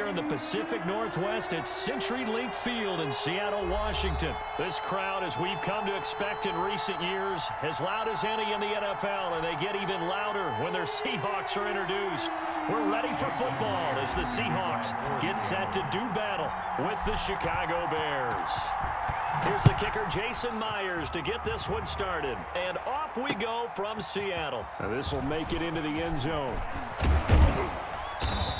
here in the Pacific Northwest at CenturyLink Field in Seattle, Washington. This crowd, as we've come to expect in recent years, as loud as any in the NFL, and they get even louder when their Seahawks are introduced. We're ready for football as the Seahawks get set to do battle with the Chicago Bears. Here's the kicker, Jason Myers, to get this one started. And off we go from Seattle. Now this will make it into the end zone.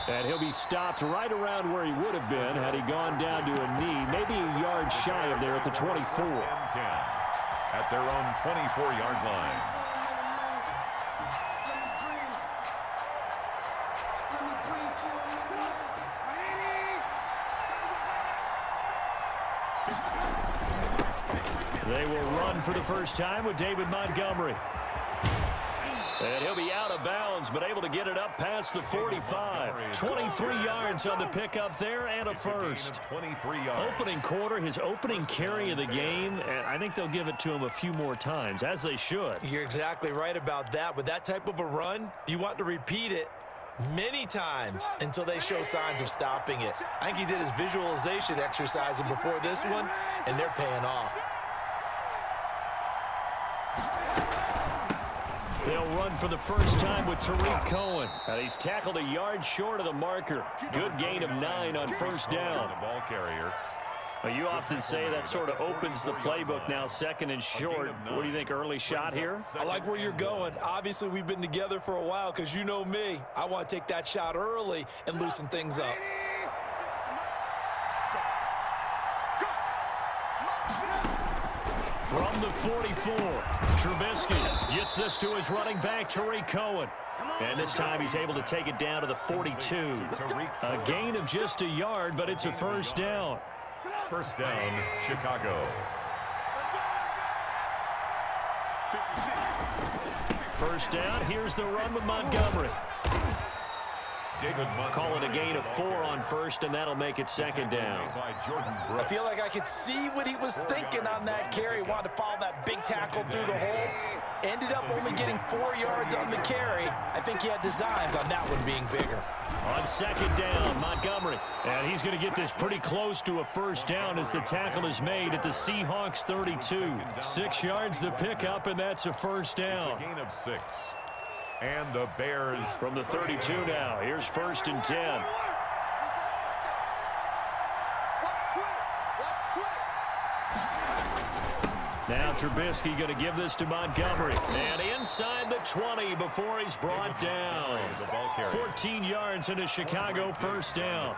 And he'll be stopped right around where he would have been had he gone down to a knee, maybe a yard shy of there at the 24. 10 at their own 24-yard line. They will run for the first time with David Montgomery. And he'll be out of bounds, but able to get it up past the 45. 23 yards on the pickup there and a first. 23 yards. Opening quarter, his opening carry of the game, and I think they'll give it to him a few more times, as they should. You're exactly right about that. With that type of a run, you want to repeat it many times until they show signs of stopping it. I think he did his visualization exercise before this one, and they're paying off. They'll run for the first time with Tariq Cohen. And he's tackled a yard short of the marker. Good gain of 9 on first down. The ball carrier. Well, you often say that sort of opens the playbook now, second and short. What do you think, early shot here? I like where you're going. Obviously, we've been together for a while because you know me. I want to take that shot early and loosen things up. From the 44, Trubisky gets this to his running back, Tariq Cohen. And this time he's able to take it down to the 42. A gain of just a yard, but it's a first down. First down, Chicago. First down, here's the run with Montgomery. David Calling a gain of 4 on first, and that'll make it second down. I feel like I could see what he was thinking on that carry. Wanted to follow that big tackle through the hole. Ended up only getting 4 yards on the carry. I think he had designs on that one being bigger. On second down, Montgomery. And he's going to get this pretty close to a first down as the tackle is made at the Seahawks 32. 6 yards the pickup, and that's a first down. A gain of 6. And the Bears from the 32 now. Here's first and 10. Now Trubisky going to give this to Montgomery. And inside the 20 before he's brought down. 14 yards and a Chicago first down.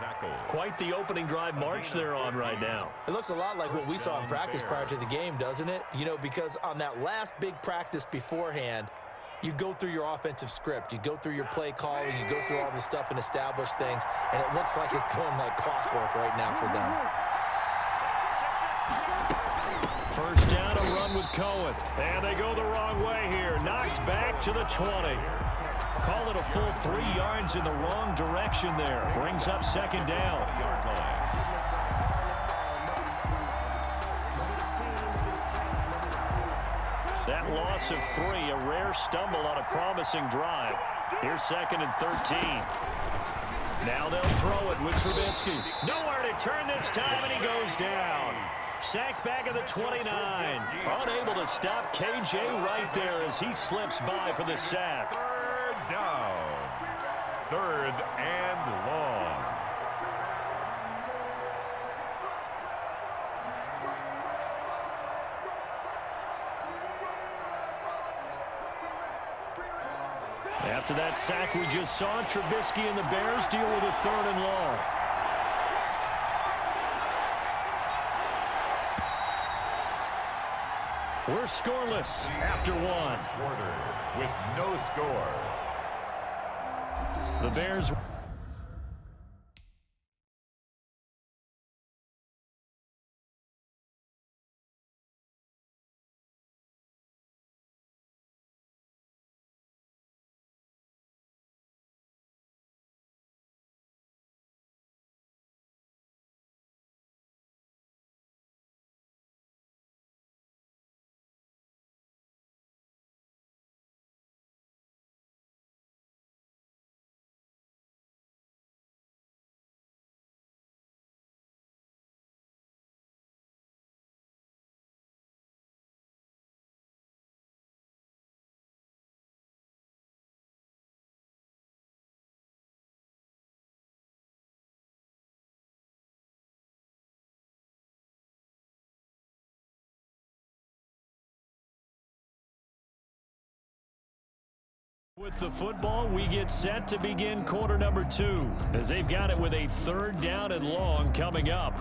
Quite the opening drive march they're on right now. It looks a lot like what we saw in practice prior to the game, doesn't it? You know, because on that last big practice beforehand, you go through your offensive script. You go through your play calling. You go through all the stuff and establish things. And it looks like it's going like clockwork right now for them. First down, a run with Cohen. And they go the wrong way here. Knocked back to the 20. Call it a full 3 yards in the wrong direction there. Brings up second down. That loss of 3, a rare stumble on a promising drive. Here's second and 13. Now they'll throw it with Trubisky. Nowhere to turn this time, and he goes down. Sacked back at the 29. Unable to stop KJ right there as he slips by for the sack. Third down. Third and long. After that sack we just saw, Trubisky and the Bears deal with a third and long. We're scoreless after 1. Quarter with no score. The Bears With the football, we get set to begin quarter number 2 as they've got it with a 3rd down and long coming up.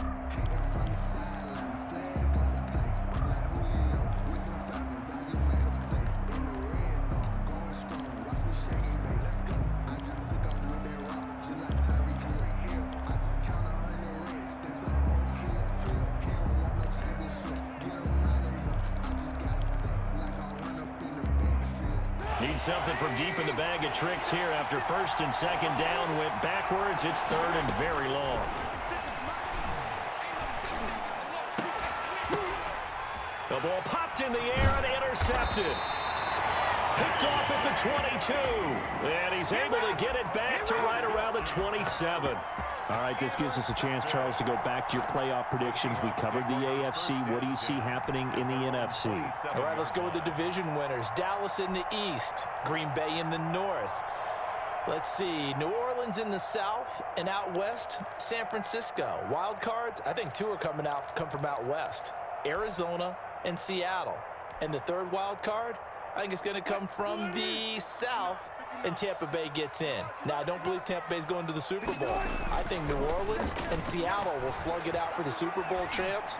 Need something from deep in the bag of tricks here after 1st and 2nd down went backwards. It's 3rd and very long. The ball popped in the air and intercepted. Picked off at the 22. And he's able to get it back to right around the 27. All right, this gives us a chance, Charles, to go back to your playoff predictions. We covered the AFC. What do you see happening in the NFC? All right, let's go with the division winners. Dallas in the East, Green Bay in the North. Let's see, New Orleans in the South, and out West, San Francisco. Wild cards, I think 2 are come from out West, Arizona and Seattle. And the 3rd wild card, I think it's going to come from the South, and Tampa Bay gets in. Now, I don't believe Tampa Bay's going to the Super Bowl. I think New Orleans and Seattle will slug it out for the Super Bowl champs,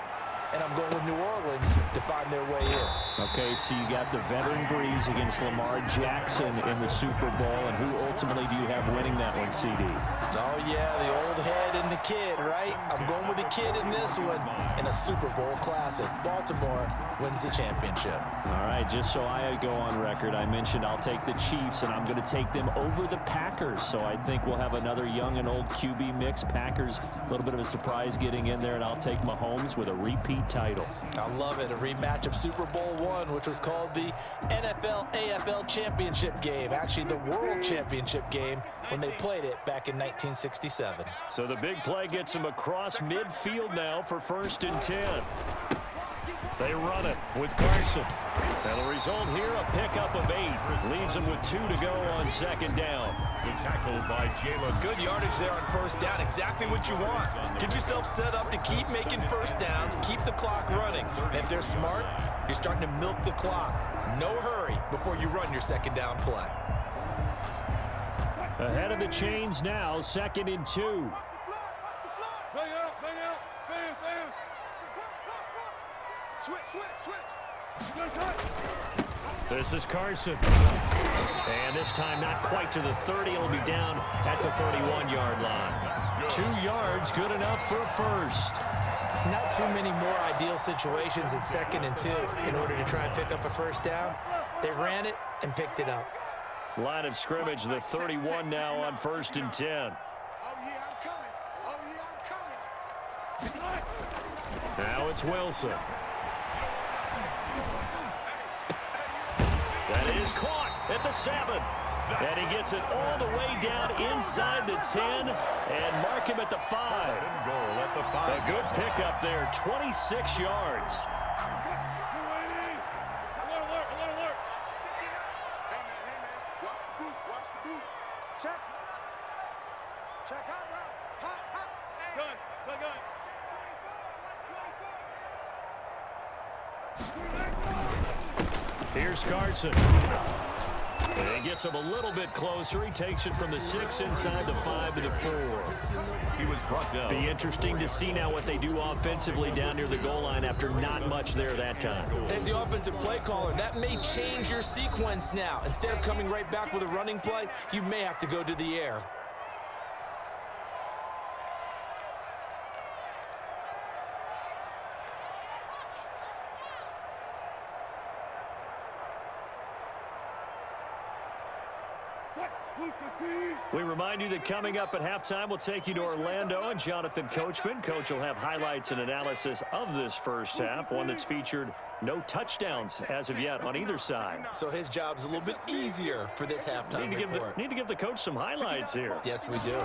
and I'm going with New Orleans to find their way in. Okay, so you got the veteran Breeze against Lamar Jackson in the Super Bowl, and who ultimately do you have winning that one, CD? Oh, yeah, the old head and the kid, right? I'm going with the kid in this one in a Super Bowl classic. Baltimore wins the championship. All right, just so I go on record, I mentioned I'll take the Chiefs, and I'm going to take them over the Packers. So I think we'll have another young and old QB mix. Packers, a little bit of a surprise getting in there, and I'll take Mahomes with a repeat title. I love it. A rematch of Super Bowl I, which was called the NFL AFL Championship game. Actually, the World Championship game when they played it back in 1967. So the big play gets him across midfield now for 1st and 10. They run it with Carson. And the result here, a pickup of 8. Leaves them with 2 to go on 2nd down. Good tackle by Jalen. Good yardage there on 1st down. Exactly what you want. Get yourself set up to keep making 1st downs, keep the clock running. And if they're smart, you're starting to milk the clock. No hurry before you run your 2nd down play. Ahead of the chains now, 2nd and 2. This is Carson. And this time not quite to the 30. It'll be down at the 31-yard line. 2 yards, good enough for 1st. Not too many more ideal situations at 2nd and 2 in order to try and pick up a 1st down. They ran it and picked it up. Line of scrimmage, the 31 now on 1st and 10. Oh, yeah, I'm coming. Now it's Wilson. That is caught at the 7. And he gets it all the way down inside the 10 and mark him at the 5. A good pickup there, 26 yards. Here's Carson. And he gets him a little bit closer. He takes it from the 6 inside the 5 to the 4. He was brought down. Be interesting to see now what they do offensively down near the goal line after not much there that time. As the offensive play caller, that may change your sequence now. Instead of coming right back with a running play, you may have to go to the air. We remind you that coming up at halftime, we'll take you to Orlando and Jonathan Coachman. Coach will have highlights and analysis of this first half, one that's featured no touchdowns as of yet on either side. So his job's a little bit easier for this halftime report. Need to give the coach some highlights here. Yes, we do.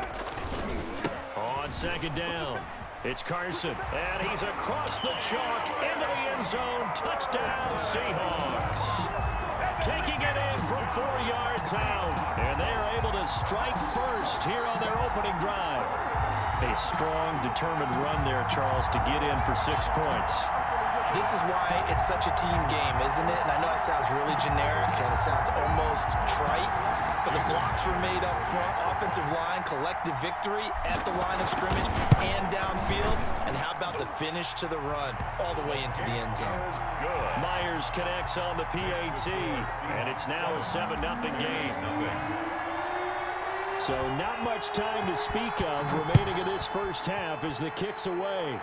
On 2nd down, it's Carson, and he's across the chalk into the end zone. Touchdown, Seahawks. Taking it in from 4 yards out, and they are able to strike first here on their opening drive. A strong, determined run there, Charles, to get in for 6 points. This is why it's such a team game, isn't it? And I know it sounds really generic and it sounds almost trite, but the blocks were made up front. Offensive line, collective victory at the line of scrimmage and downfield. And how about the finish to the run all the way into the end zone? Myers connects on the PAT, and it's now a 7-0 game. So not much time to speak of remaining in this first half as the kick's away.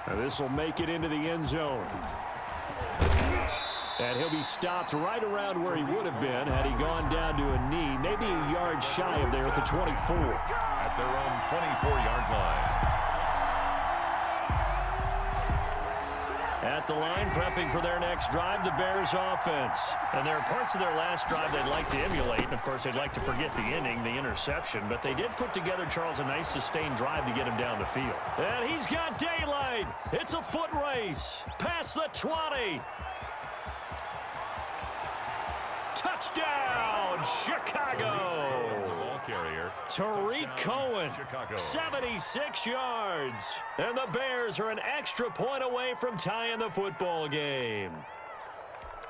Now this will make it into the end zone. And he'll be stopped right around where he would have been had he gone down to a knee, maybe a yard shy of there at the 24. At their own 24-yard line. At the line, prepping for their next drive, the Bears offense. And there are parts of their last drive they'd like to emulate. And, of course, they'd like to forget the inning, the interception. But they did put together, Charles, a nice sustained drive to get him down the field. And he's got daylight. It's a foot race. Past the 20. Touchdown, Chicago. Carrier. Tariq Cohen, 76 yards. And the Bears are an extra point away from tying the football game.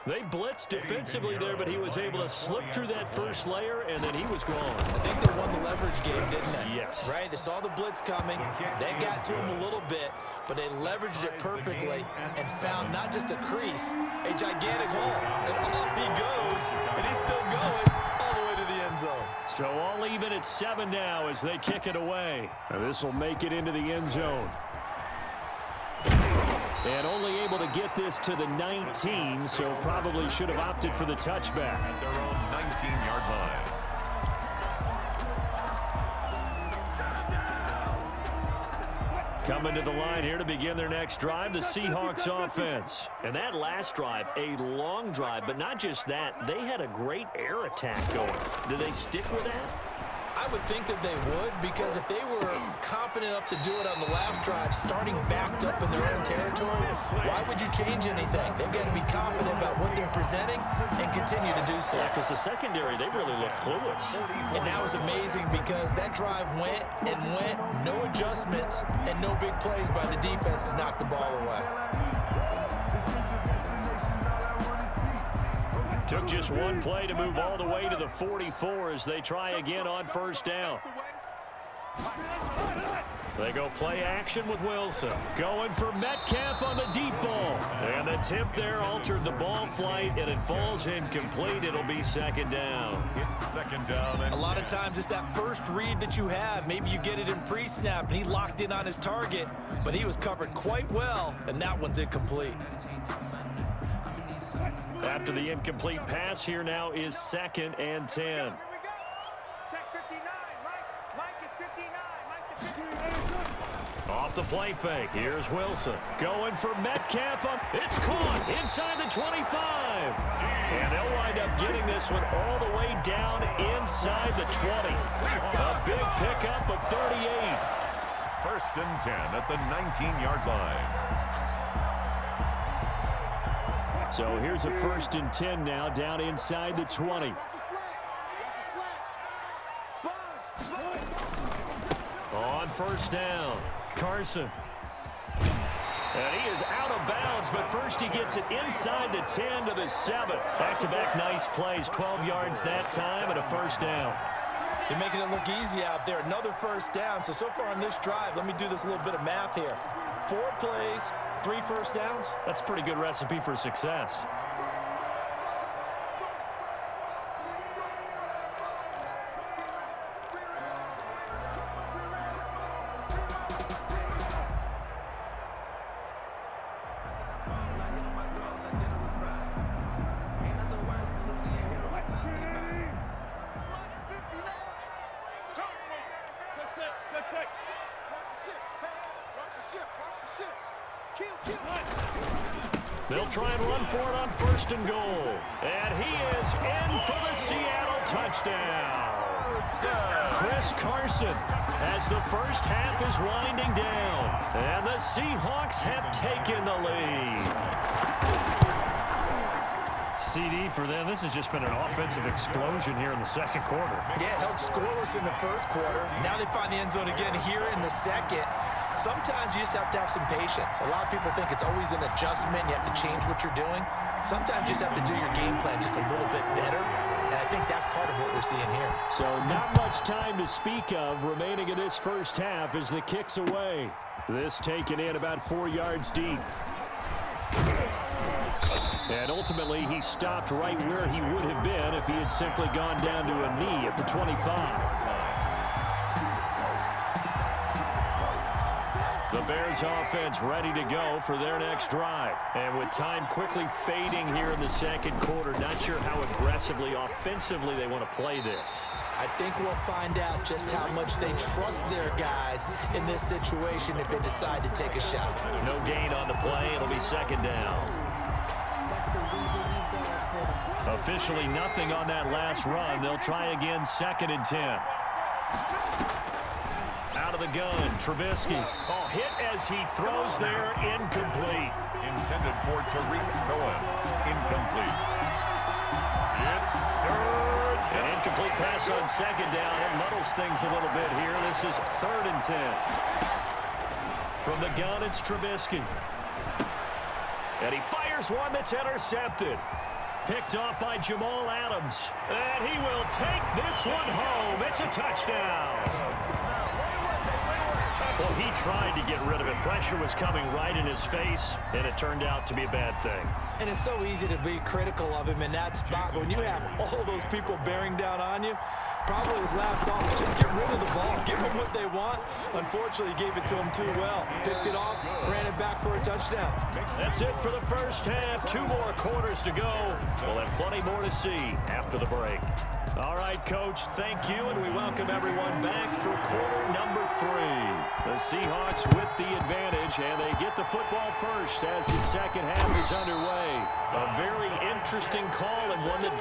They blitzed defensively there, but he was able to slip through that first layer, and then he was gone. I think they won the leverage game, didn't they? Yes. Right? They saw the blitz coming. That got to him a little bit, but they leveraged it perfectly and found not just a crease, a gigantic hole. And off he goes, and he's still going all the way to the end zone. So all even at 7 now as they kick it away. And this will make it into the end zone. And only able to get this to the 19, so probably should have opted for the touchback. At their own 19-yard line. Coming to the line here to begin their next drive, the Seahawks offense. And that last drive, a long drive, but not just that, they had a great air attack going. Do they stick with that? I would think that they would, because if they were competent enough to do it on the last drive, starting backed up in their own territory, why would you change anything? They've got to be confident about what they're presenting and continue to do so. Yeah, because the secondary, they really look clueless. And that was amazing because that drive went and went, no adjustments, and no big plays by the defense to knock the ball away. Took just one play to move all the way to the 44 as they try again on first down. They go play action with Wilson. Going for Metcalf on the deep ball. And the tip there altered the ball flight, and it falls incomplete. It'll be second down. It's second down. And a lot of times it's that first read that you have. Maybe you get it in pre-snap, and he locked in on his target, but he was covered quite well, and that one's incomplete. After the incomplete pass, here now is 2nd and 10. Here we go. Check 59. Mike is 59. Mike the 59. Off the play fake. Here's Wilson. Going for Metcalf. It's caught inside the 25. And they'll wind up getting this one all the way down inside the 20. A big pickup of 38. First and 10 at the 19-yard line. So here's a 1st and 10 now, down inside the 20. On first down, Carson. And he is out of bounds, but first he gets it inside the 10 to the 7. Back-to-back nice plays, 12 yards that time and a first down. They're making it look easy out there. Another first down. So far on this drive, let me do this little bit of math here. 4 plays, 3 first downs. That's a pretty good recipe for success. They'll try and run for it on 1st and goal. And he is in for the Seattle touchdown. Chris Carson, as the first half is winding down. And the Seahawks have taken the lead. CD for them. This has just been an offensive explosion here in the second quarter. Yeah, held scoreless in the first quarter. Now they find the end zone again here in the second. Sometimes you just have to have some patience. A lot of people think it's always an adjustment. You have to change what you're doing. Sometimes you just have to do your game plan just a little bit better. And I think that's part of what we're seeing here. So not much time to speak of remaining in this first half as the kick's away. This taken in about 4 yards deep. And ultimately, he stopped right where he would have been if he had simply gone down to a knee at the 25. The Bears offense ready to go for their next drive. And with time quickly fading here in the second quarter, not sure how aggressively, offensively they want to play this. I think we'll find out just how much they trust their guys in this situation if they decide to take a shot. No gain on the play. It'll be second down. Officially nothing on that last run. They'll try again, 2nd and 10. Out of the gun, Trubisky. Oh, hit as he throws there, incomplete. Intended for Tariq Cohen. Incomplete. It's third. An incomplete pass on 2nd down. It muddles things a little bit here. This is 3rd and 10. From the gun, it's Trubisky. And he fires one that's intercepted. Picked off by Jamal Adams. And he will take this one home. It's a touchdown. Well, he tried to get rid of it. Pressure was coming right in his face, and it turned out to be a bad thing. And it's so easy to be critical of him in that spot. But when you have all those people bearing down on you, probably his last thought was just get rid of the ball. Give them what they want. Unfortunately, he gave it to them too well. Picked it off, ran it back for a touchdown. That's it for the first half. 2 more quarters to go. We'll have plenty more to see after the break. All right, Coach, thank you, and we welcome everyone back for quarter number 3. The Seahawks with the advantage, and they get the football first as the second half is underway. A very interesting call and one that